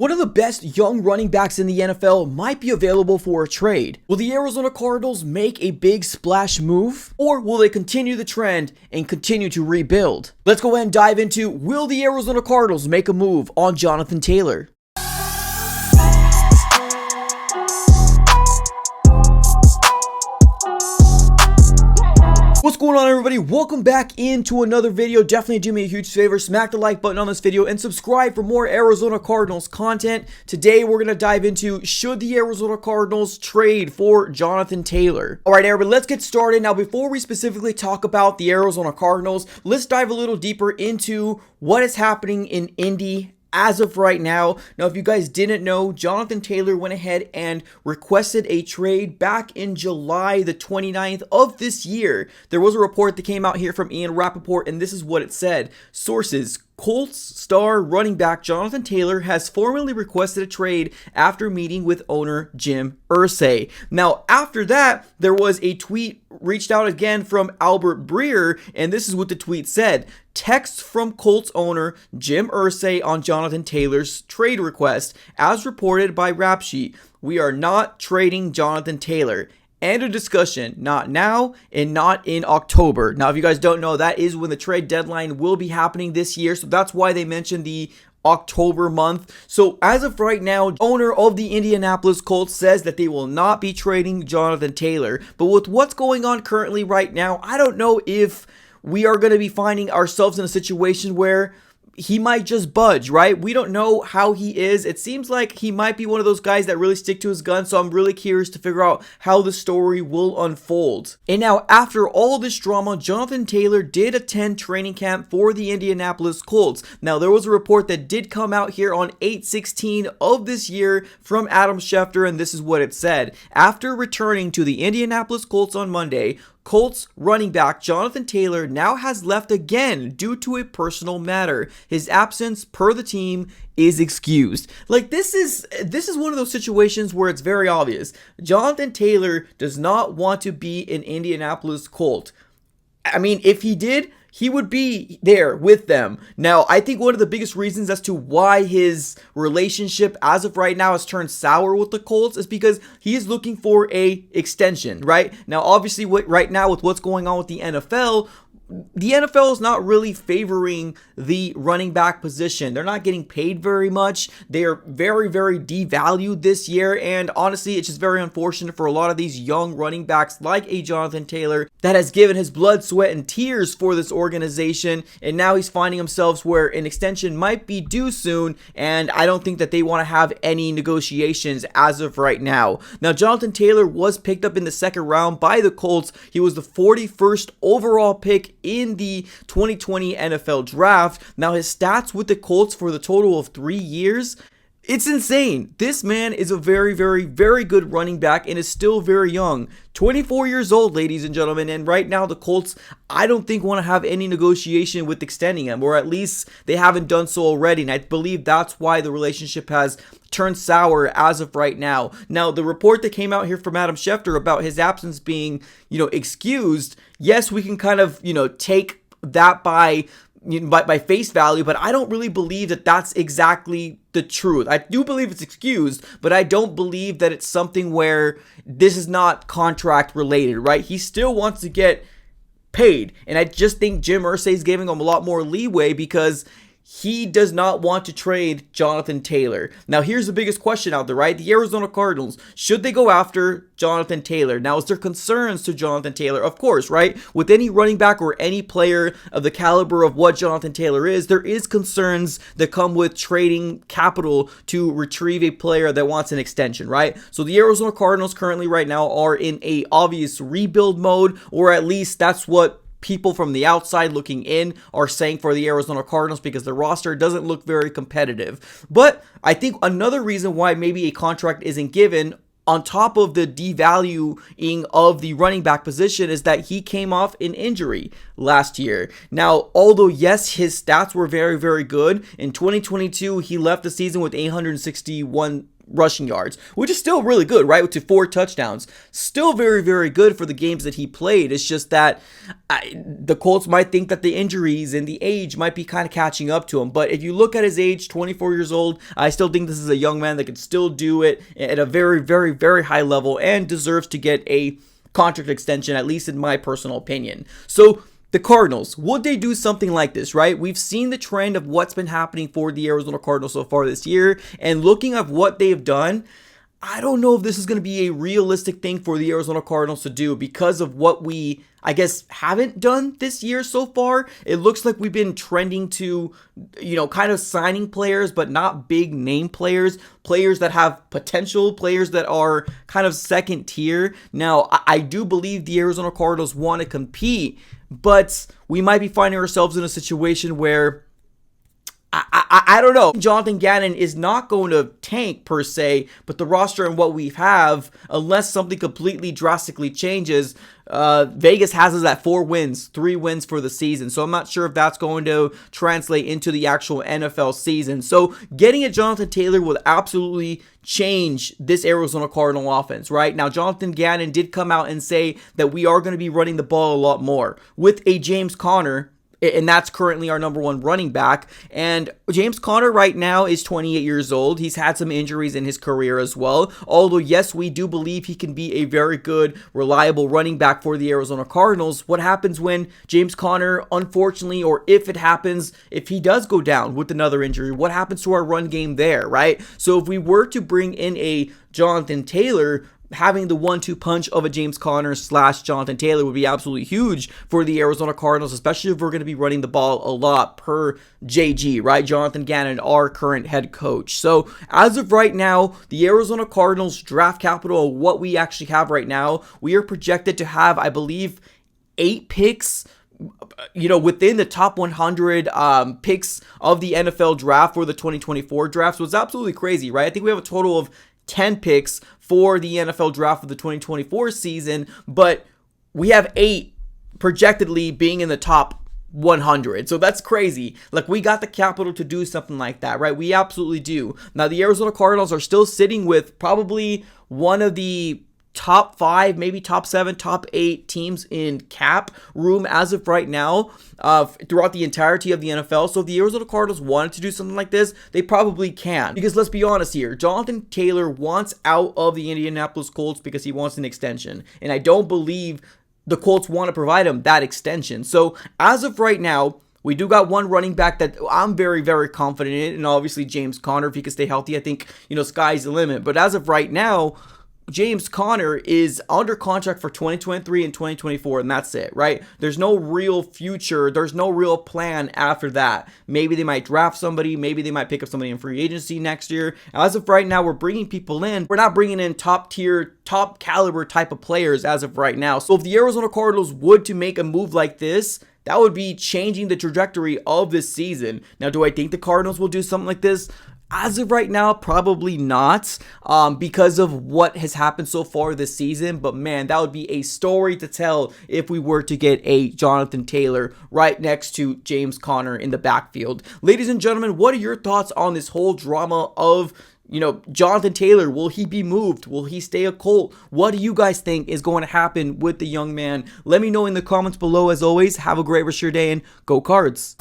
One of the best young running backs in the NFL might be available for a trade. Will the Arizona Cardinals make a big splash move? Or will they continue the trend and continue to rebuild? Let's go ahead and dive into, will the Arizona Cardinals make a move on Jonathan Taylor? What's going on, everybody? Welcome back into another video. Definitely do me a huge favor, smack the like button on this video and subscribe for more Arizona Cardinals content. Today we're going to dive into, should the Arizona Cardinals trade for Jonathan Taylor? Alright, everybody, let's get started. Now, before we specifically talk about the Arizona Cardinals, let's dive a little deeper into what is happening in Indy as of right now. Now, if you guys didn't know, Jonathan Taylor went ahead and requested a trade back in July the 29th of this year. There was a report that came out here from Ian Rappaport, and this is what it said. Sources: Colts star running back Jonathan Taylor has formally requested a trade after meeting with owner Jim Irsay. Now, after that, there was a tweet reached out again from Albert Breer, and this is what the tweet said. Text from Colts owner Jim Irsay on Jonathan Taylor's trade request. As reported by Rap Sheet, we are not trading Jonathan Taylor. End of discussion. Not now and not in October. Now, if you guys don't know, that is when the trade deadline will be happening this year. So that's why they mentioned the October month. So as of right now, owner of the Indianapolis Colts says that they will not be trading Jonathan Taylor. But with what's going on currently right now, I don't know if we are going to be finding ourselves in a situation where he might just budge, right? We don't know how he is. It seems like he might be one of those guys that really stick to his gun, so I'm really curious to figure out how the story will unfold. And now, after all this drama, Jonathan Taylor did attend training camp for the Indianapolis Colts. Now, there was a report that did come out here on 8/16 of this year from Adam Schefter, and this is what it said. After returning to the Indianapolis Colts on Monday, Colts running back Jonathan Taylor now has left again due to a personal matter. His absence, per the team, is excused. Like, this is one of those situations where it's very obvious. Jonathan Taylor does not want to be an Indianapolis Colt. I mean, if he did, he would be there with them. Now, I think one of the biggest reasons as to why his relationship as of right now has turned sour with the Colts is because he is looking for a extension, right? Now, obviously, right now with what's going on with the NFL is not really favoring the running back position. They're not getting paid very much. They are very, very devalued this year. And honestly, it's just very unfortunate for a lot of these young running backs like a Jonathan Taylor that has given his blood, sweat, and tears for this organization. And now he's finding himself where an extension might be due soon. And I don't think that they want to have any negotiations as of right now. Now, Jonathan Taylor was picked up in the second round by the Colts. He was the 41st overall pick in the 2020 NFL draft. Now, his stats with the Colts for the total of 3 years, it's insane. This man is a very, very, very good running back and is still very young. 24 years old, ladies and gentlemen, and right now the Colts, I don't think, want to have any negotiation with extending him, or at least they haven't done so already, and I believe that's why the relationship has turned sour as of right now. Now, the report that came out here from Adam Schefter about his absence being, excused, yes, we can kind of, take that by face value, but I don't really believe that that's exactly the truth. I do believe it's excused, but I don't believe that it's something where this is not contract related, right? He still wants to get paid, and I just think Jim Irsay is giving him a lot more leeway because he does not want to trade Jonathan Taylor. Now, here's the biggest question out there, right? The Arizona Cardinals, should they go after Jonathan Taylor? Now, is there concerns to Jonathan Taylor? Of course, right? With any running back or any player of the caliber of what Jonathan Taylor is, there is concerns that come with trading capital to retrieve a player that wants an extension, right? So the Arizona Cardinals currently right now are in a obvious rebuild mode, or at least that's what people from the outside looking in are saying for the Arizona Cardinals, because the roster doesn't look very competitive. But I think another reason why maybe a contract isn't given, on top of the devaluing of the running back position, is that he came off an injury last year. Now, although yes, his stats were very, very good, in 2022, he left the season with 861 rushing yards, which is still really good, right? To 4 touchdowns. Still very, very good for the games that he played. It's just that the Colts might think that the injuries and the age might be kind of catching up to him. But if you look at his age, 24 years old, I still think this is a young man that can still do it at a very, very, very high level and deserves to get a contract extension, at least in my personal opinion. So the Cardinals, would they do something like this, right? We've seen the trend of what's been happening for the Arizona Cardinals so far this year, and looking at what they've done, I don't know if this is going to be a realistic thing for the Arizona Cardinals to do because of what we, I guess, haven't done this year so far. It looks like we've been trending to, kind of signing players, but not big name players, players that have potential, players that are kind of second tier. Now, I do believe the Arizona Cardinals want to compete, but we might be finding ourselves in a situation where I don't know. Jonathan Gannon is not going to tank per se, but the roster and what we have, unless something completely drastically changes, Vegas has us at 4 wins, 3 wins for the season. So I'm not sure if that's going to translate into the actual NFL season. So getting a Jonathan Taylor would absolutely change this Arizona Cardinal offense, right? Now, Jonathan Gannon did come out and say that we are going to be running the ball a lot more with a James Conner, and that's currently our number 1 running back. And James Conner right now is 28 years old. He's had some injuries in his career as well. Although, yes, we do believe he can be a very good, reliable running back for the Arizona Cardinals. What happens when James Conner, unfortunately, or if it happens, if he does go down with another injury, what happens to our run game there, right? So if we were to bring in a Jonathan Taylor, having the 1-2 punch of a James Conner / Jonathan Taylor would be absolutely huge for the Arizona Cardinals, especially if we're going to be running the ball a lot per JG, right? Jonathan Gannon, our current head coach. So as of right now, the Arizona Cardinals draft capital, what we actually have right now, we are projected to have, I believe, 8 picks, within the top 100 picks of the NFL draft for the 2024 draft. So it's absolutely crazy, right? I think we have a total of 10 picks for the NFL draft of the 2024 season, but we have 8 projectedly being in the top 100. So that's crazy. Like, we got the capital to do something like that, right? We absolutely do. Now, the Arizona Cardinals are still sitting with probably one of the top 5, maybe top 7, top 8 teams in cap room as of right now throughout the entirety of the NFL. So if the Arizona Cardinals wanted to do something like this, they probably can. Because let's be honest here, Jonathan Taylor wants out of the Indianapolis Colts because he wants an extension. And I don't believe the Colts want to provide him that extension. So as of right now, we do got one running back that I'm very, very confident in. And obviously James Conner, if he can stay healthy, I think, sky's the limit. But as of right now, James Conner is under contract for 2023 and 2024, and that's it, right? There's no real future. There's no real plan after that. Maybe they might draft somebody. Maybe they might pick up somebody in free agency next year. As of right now, we're bringing people in. We're not bringing in top tier, top caliber type of players as of right now. So if the Arizona Cardinals would to make a move like this, that would be changing the trajectory of this season. Now, do I think the Cardinals will do something like this? As of right now, probably not, because of what has happened so far this season. But man, that would be a story to tell if we were to get a Jonathan Taylor right next to James Conner in the backfield. Ladies and gentlemen, what are your thoughts on this whole drama of Jonathan Taylor? Will he be moved? Will he stay a Colt? What do you guys think is going to happen with the young man? Let me know in the comments below. As always, have a great rest of your day and go Cards.